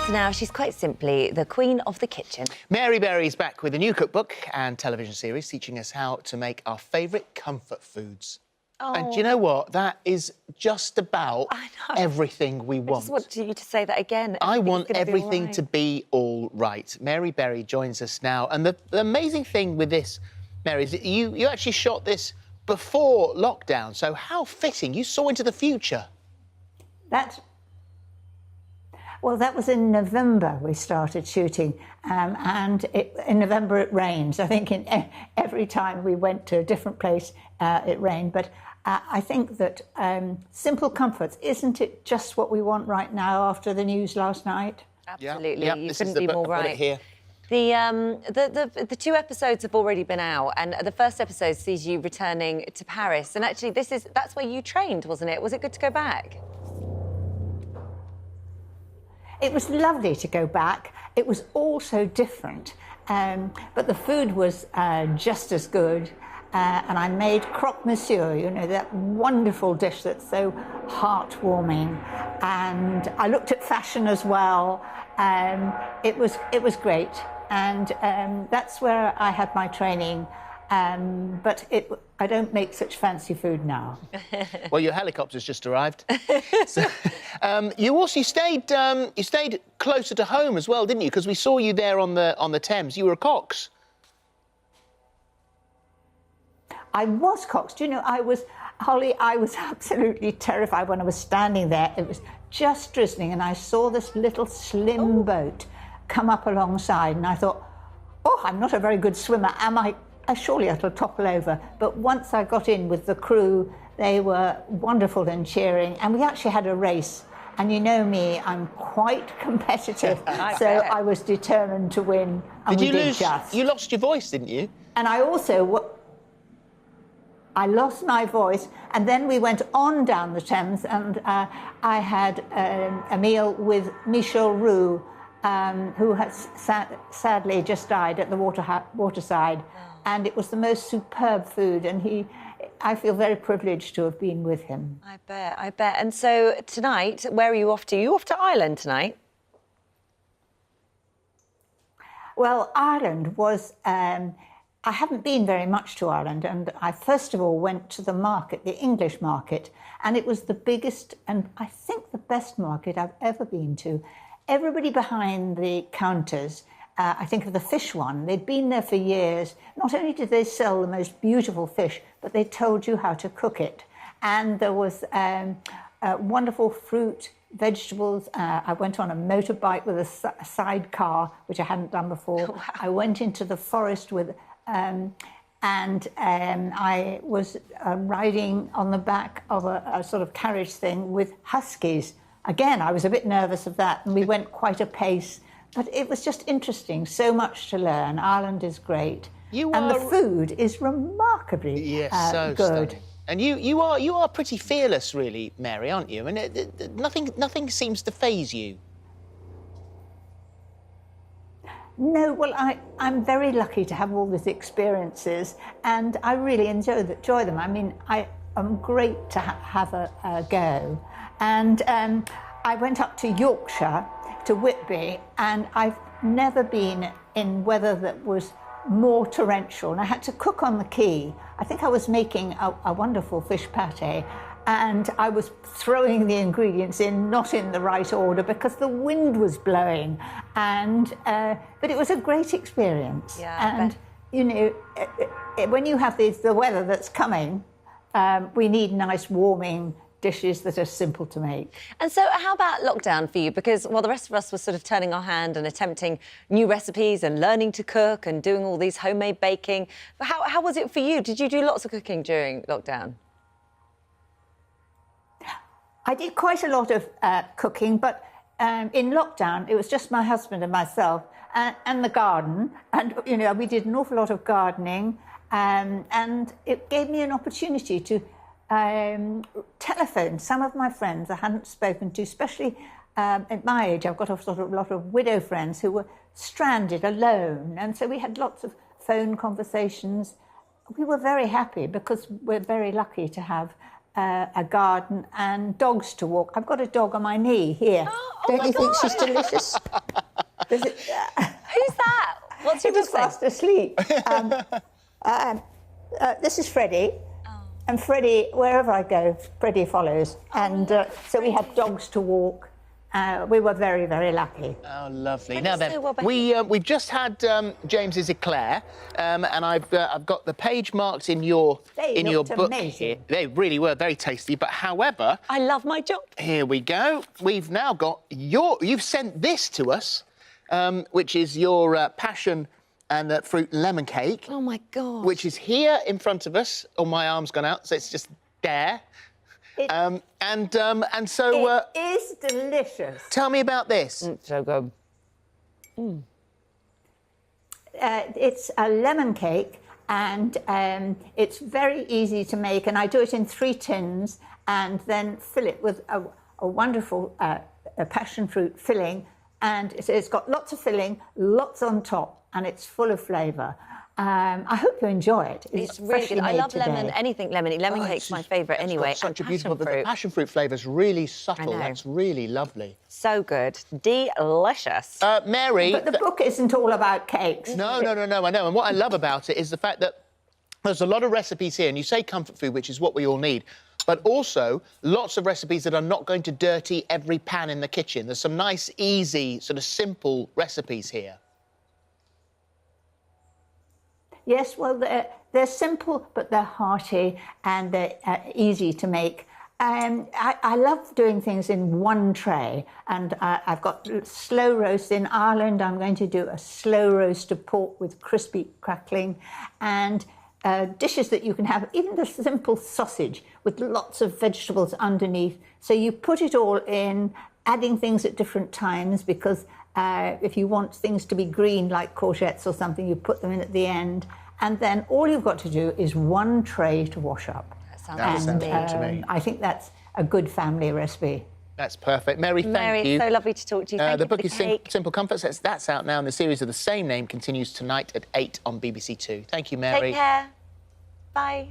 So now she's quite simply the queen of the kitchen. Mary Berry's back with a new cookbook and television series teaching us how to make our favourite comfort foods. Oh. And do you know what? That is just about everything we want. I just want you to say that again. I want everything to right. be all right. Mary Berry joins us now. And the amazing thing with this, Mary, is that you actually shot this before lockdown. So how fitting. You saw into the future. Well, that was in November we started shooting, and in November it rained. I think every time we went to a different place, it rained. But I think that simple comforts, isn't it just what we want right now after the news last night? Absolutely, yeah, you couldn't be more right. Here. The 2 episodes have already been out, and the first episode sees you returning to Paris. And actually, that's where you trained, wasn't it? Was it good to go back? It was lovely to go back. It was all so different, but the food was just as good. And I made croque monsieur, you know, that wonderful dish that's so heartwarming. And I looked at fashion as well. It was great, and that's where I had my training. But I don't make such fancy food now. Well, your helicopter's just arrived. So, you stayed closer to home as well, didn't you? Because we saw you there on the Thames. You were a Cox. I was Cox. Do you know, Holly, I was absolutely terrified when I was standing there. It was just drizzling, and I saw this little slim boat come up alongside, and I thought, oh, I'm not a very good swimmer, am I? Surely it'll topple over. But once I got in with the crew, they were wonderful and cheering, and we actually had a race. And you know me, I'm quite competitive, so I was determined to win, and we did just. You lost your voice, didn't you? And I also, I lost my voice, and then we went on down the Thames, and I had a meal with Michel Roux, who has sadly just died at the waterside. And it was the most superb food, and I feel very privileged to have been with him. I bet. And so tonight, where are you off to? You off to Ireland tonight? Well, Ireland was... I haven't been very much to Ireland, and I first of all went to the market, the English market, and it was the biggest and I think the best market I've ever been to. Everybody behind the counters, I think of the fish one, they'd been there for years. Not only did they sell the most beautiful fish, but they told you how to cook it. And there was wonderful fruit, vegetables. I went on a motorbike with a sidecar, which I hadn't done before. Wow. I went into the forest with... I was riding on the back of a sort of carriage thing with huskies. Again, I was a bit nervous of that, and we went quite a pace. But it was just interesting, so much to learn. Ireland is great. And the food is remarkably so good. Stunning. And you are pretty fearless, really, Mary, aren't you? And nothing seems to faze you. No, well, I'm very lucky to have all these experiences, and I really enjoy them. I mean, I'm great to have a go. And I went up to Yorkshire, to Whitby, and I've never been in weather that was more torrential, and I had to cook on the quay. I think I was making a wonderful fish pâté, and I was throwing the ingredients in, not in the right order, because the wind was blowing, and but it was a great experience. Yeah, and you know, when you have the weather that's coming, we need nice warming dishes that are simple to make. And so how about lockdown for you? Because while the rest of us were sort of turning our hand and attempting new recipes and learning to cook and doing all these homemade baking, how was it for you? Did you do lots of cooking during lockdown? I did quite a lot of cooking, but in lockdown, it was just my husband and myself and the garden. And, you know, we did an awful lot of gardening, and it gave me an opportunity to telephone some of my friends I hadn't spoken to, especially at my age. I've got a lot of widow friends who were stranded alone, and so we had lots of phone conversations. We were very happy because we're very lucky to have a garden and dogs to walk. I've got a dog on my knee here. Don't you think she's delicious? Who's that? What's your He was dog's name? fast asleep. This is Freddie. And Freddie, wherever I go, Freddie follows. And so we had dogs to walk. We were very, very lucky. Oh, lovely. Thank Now you then, so well, we've just had James's eclair, and I've got the page marks in your looked book amazing. here. They really were very tasty. But however, I love my job. here we go. We've now got you've sent this to us, which is your passion and fruit lemon cake. Oh my God. Which is here in front of us. Oh, my arm's gone out, so it's just there. And so It is delicious. tell me about this. So good. It's a lemon cake, and it's very easy to make. And I do it in 3 tins, and then fill it with a wonderful a passion fruit filling. And it's got lots of filling, lots on top, and it's full of flavour. I hope you enjoy it. It's really freshly good. I made love today. lemon, anything lemony. Lemon cake's my favourite anyway. Got such a and beautiful, passion but the fruit. passion fruit flavour's really subtle. know. That's really lovely. So good. Delicious. Mary. But the book isn't all about cakes. No, I know. And what I love about it is the fact that there's a lot of recipes here, and you say comfort food, which is what we all need, but also lots of recipes that are not going to dirty every pan in the kitchen. There's some nice, easy, sort of simple recipes here. Yes, well, they're simple, but they're hearty and they're easy to make. I love doing things in one tray, and I've got slow roast. In Ireland, I'm going to do a slow roast of pork with crispy crackling, and dishes that you can have, even the simple sausage with lots of vegetables underneath. So you put it all in, adding things at different times, because if you want things to be green, like courgettes or something, you put them in at the end. And then all you've got to do is one tray to wash up. That sounds good to me. I think that's a good family recipe. That's perfect. Mary, thank you. Mary, so lovely to talk to you. Thank The you for book is cake. Simple Comforts. That's out now, and the series of the same name continues tonight at 8 on BBC Two. Thank you, Mary. Take care. Bye.